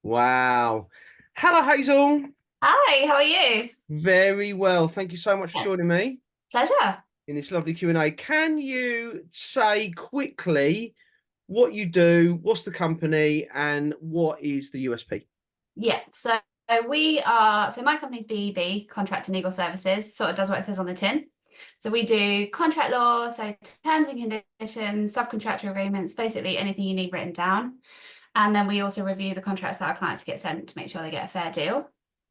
Wow. Hello, Hazel. Hi, how are you? Very well. Thank you so much for Yeah, joining me pleasure. in this lovely Q&A. Can you say quickly what you do, what's the company, and what is the USP? Yeah, so my company's BEB, Contract and Legal Services, sort of does what it says on the tin. So we do contract law, so terms and conditions, subcontractor agreements, basically anything you need written down. And then we also review the contracts that our clients get sent to make sure they get a fair deal.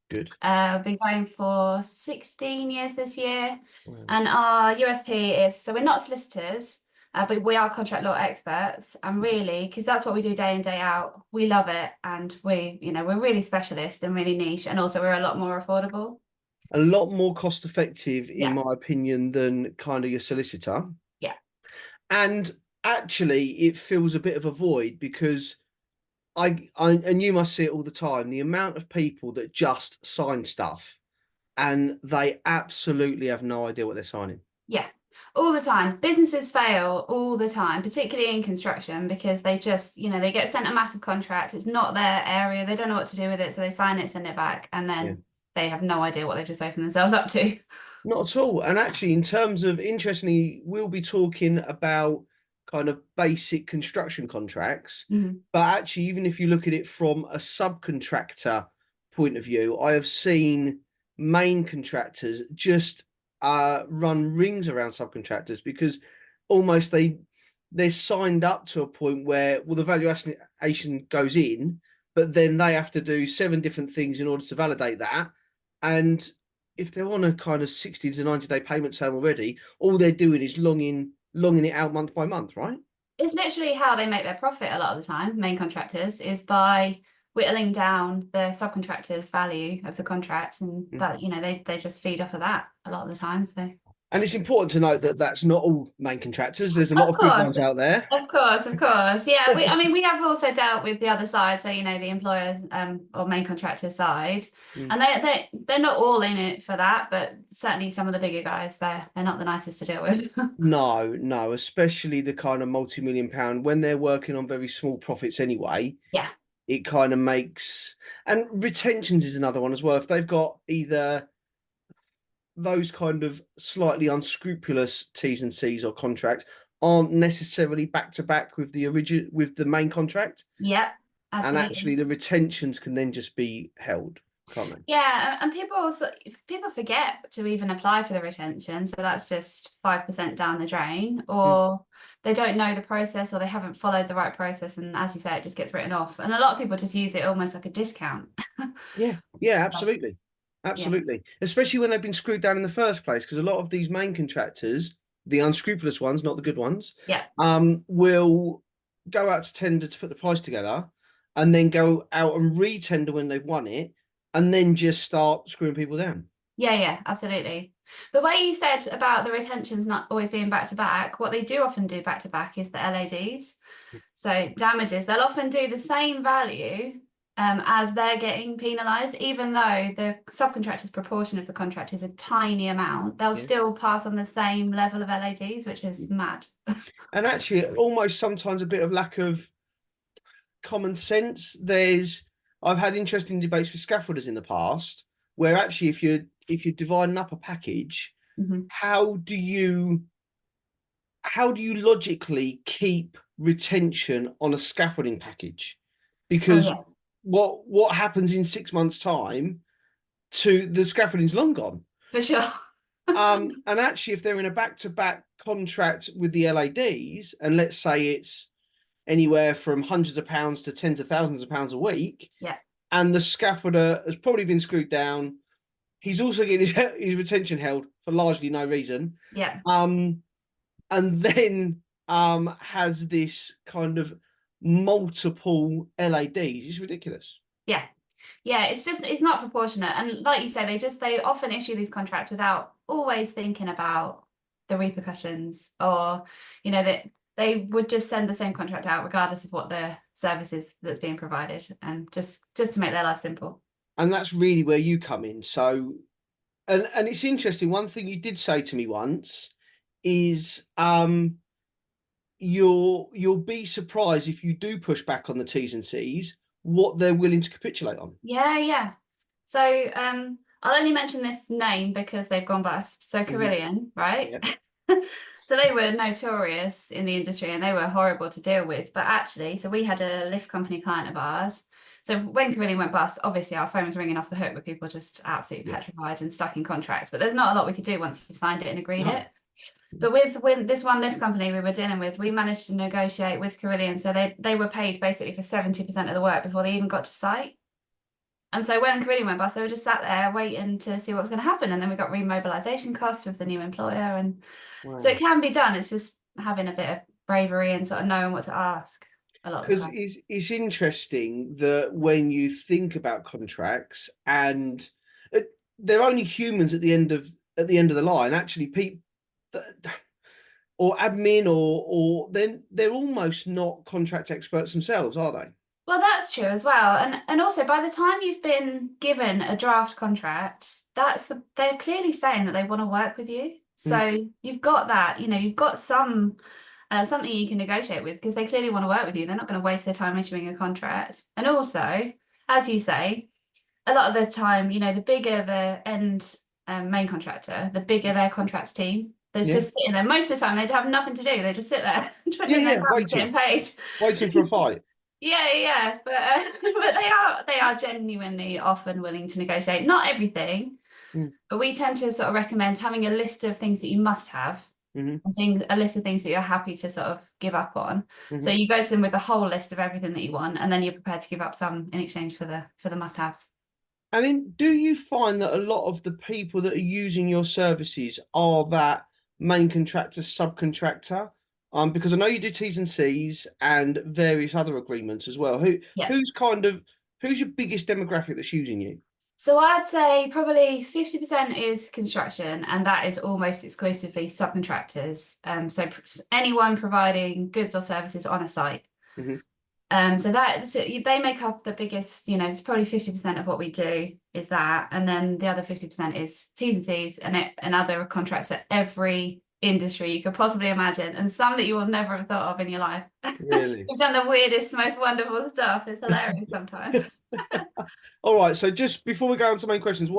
Good. We've been going for 16 years this year, Wow. and our USP is so we're not solicitors, but we are contract law experts, and really, because that's what we do day in, day out, we love it, and we're really specialist and really niche, and also we're a lot more affordable. A lot more cost effective, in Yeah, my opinion, than kind of your solicitor. yeah. And actually, it fills a bit of a void because and you must see it all the time, the amount of people that just sign stuff and they absolutely have no idea what they're signing. Yeah, all the time. Businesses fail all the time, particularly in construction, because they just, they get sent a massive contract. It's not their area. They don't know what to do with it. So they sign it, send it back, and Yeah. then they have no idea what they've just opened themselves up to. Not at all. And actually, in terms of interestingly, we'll be talking about kind of basic construction contracts. Mhm. But actually, even if you look at it from a subcontractor point of view, I have seen main contractors just run rings around subcontractors because almost they're signed up to a point where, well, the valuation goes in, but then they have to do seven different things in order to validate that. And if they're on a kind of 60 to 90-day payment term already, all they're doing is longing it out month by month, right? It's literally how they make their profit a lot of the time, main contractors, is by whittling down the subcontractor's value of the contract, and Mm. that, they just feed off of that a lot of the time. So. And it's important to note that that's not all main contractors. There's a lot Of of good course, ones out there. of course, of course. Yeah, I mean, we have also dealt with the other side, so the employers or main contractor side, Mm. and they're not all in it for that, but certainly some of the bigger guys, they're not the nicest to deal with. No, no, especially the kind of multi-million pound when they're working on very small profits anyway. Yeah. It kind of makes, and retentions is another one as well. If they've got either those kind of slightly unscrupulous T's and C's or contracts aren't necessarily back to back with the original with the main contract, Yeah, and actually absolutely. the retentions can then just be held, can't they? Yeah, and people forget to even apply for the retention, so that's just 5% down the drain, Mm. or they don't know the process, or they haven't followed the right process, and as you say, it just gets written off. And a lot of people just use it almost like a discount. Yeah, yeah, absolutely. Yeah, Absolutely. Especially when they've been screwed down in the first place, because a lot of these main contractors, the unscrupulous ones, not the good ones, yeah, will go out to tender to put the price together and then go out and re-tender when they've won it and then just start screwing people down. yeah, absolutely. The way you said about the retentions not always being back to back, what they do often do back to back is the LADs. So damages, they'll often do the same value as they're getting penalised, even though the subcontractor's proportion of the contract is a tiny amount, they'll Yeah. still pass on the same level of LADs, which is mad. And actually, almost sometimes a bit of lack of common sense. I've had interesting debates with scaffolders in the past where actually if you're dividing up a package, Mhm. how do you logically keep retention on a scaffolding package? Oh Because yeah, what happens in 6 months' time to the scaffolding's long gone. for sure. And actually, if they're in a back-to-back contract with the LADs, and let's say it's anywhere from hundreds of pounds to tens of thousands of pounds a week, Yeah, and the scaffolder has probably been screwed down. He's also getting his retention held for largely no reason. yeah. Um, and then has this kind of multiple LADs. It's ridiculous. Yeah. Yeah, it's not proportionate. And like you say, they often issue these contracts without always thinking about the repercussions, or, that they would just send the same contract out regardless of what the service is that's being provided, and just to make their life simple. And that's really where you come in. So, and it's interesting. One thing you did say to me once is you'll be surprised if you do push back on the T's and C's what they're willing to capitulate on? Yeah. So I'll only mention this name because they've gone bust. So Carillion, right? Yeah. So they were notorious in the industry and they were horrible to deal with. But actually, so we had a lift company client of ours. So when Carillion went bust, obviously our phone was ringing off the hook with people just absolutely petrified and stuck in contracts. But there's not a lot we could do once you've signed it and agreed No. it. But with this one lift company we were dealing with, we managed to negotiate with Carillion. So they were paid basically for 70% of the work before they even got to site. And so when Carillion went bust, they were just sat there waiting to see what was going to happen. And then we got remobilisation costs with the new employer. And so it can be done. It's just having a bit of bravery and sort of knowing what to ask a lot of the Because time. it's interesting that when you think about contracts, and they're only humans at the end of the line. Actually, people or admin or then they're almost not contract experts themselves, are they? Well, that's true as well. And also by the time you've been given a draft contract, they're clearly saying that they want to work with you. So you've got that, you've got something you can negotiate with because they clearly want to work with you. They're not going to waste their time issuing a contract. And also, as you say, a lot of the time, the bigger the end main contractor, the bigger their contracts team. There's just sitting there. Most of the time, they have nothing to do. They just sit there, twiddling their thumbs, getting paid. Waiting for a fight. Yeah, but they are genuinely often willing to negotiate. Not everything, but we tend to sort of recommend having a list of things that you must have, and a list of things that you're happy to sort of give up on. So you go to them with a whole list of everything that you want, and then you're prepared to give up some in exchange for the must-haves. And do you find that a lot of the people that are using your services are that main contractor, subcontractor? Because I know you do T's and C's and various other agreements as well. Who's your biggest demographic that's using you? So I'd say probably 50% is construction, and that is almost exclusively subcontractors. So anyone providing goods or services on a site. So they make up the biggest, it's probably 50% of what we do is that. And then the other 50% is T's and C's and other contracts for every industry you could possibly imagine, and some that you will never have thought of in your life. Really? We've done the weirdest, most wonderful stuff. It's hilarious sometimes. All right. So just before we go on to main questions,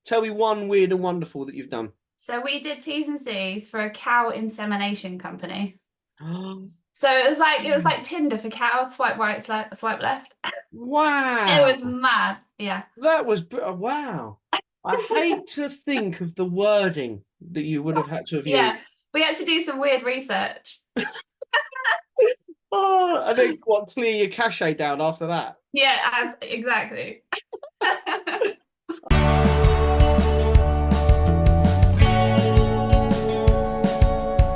tell me one weird and wonderful that you've done. So we did T's and C's for a cow insemination company. So it was like Tinder for cows, swipe right, swipe left. Wow. It was mad. Yeah. That was wow. I hate to think of the wording that you would have had to have used. Yeah. We had to do some weird research. And then clear your cachet down after that. Yeah, exactly.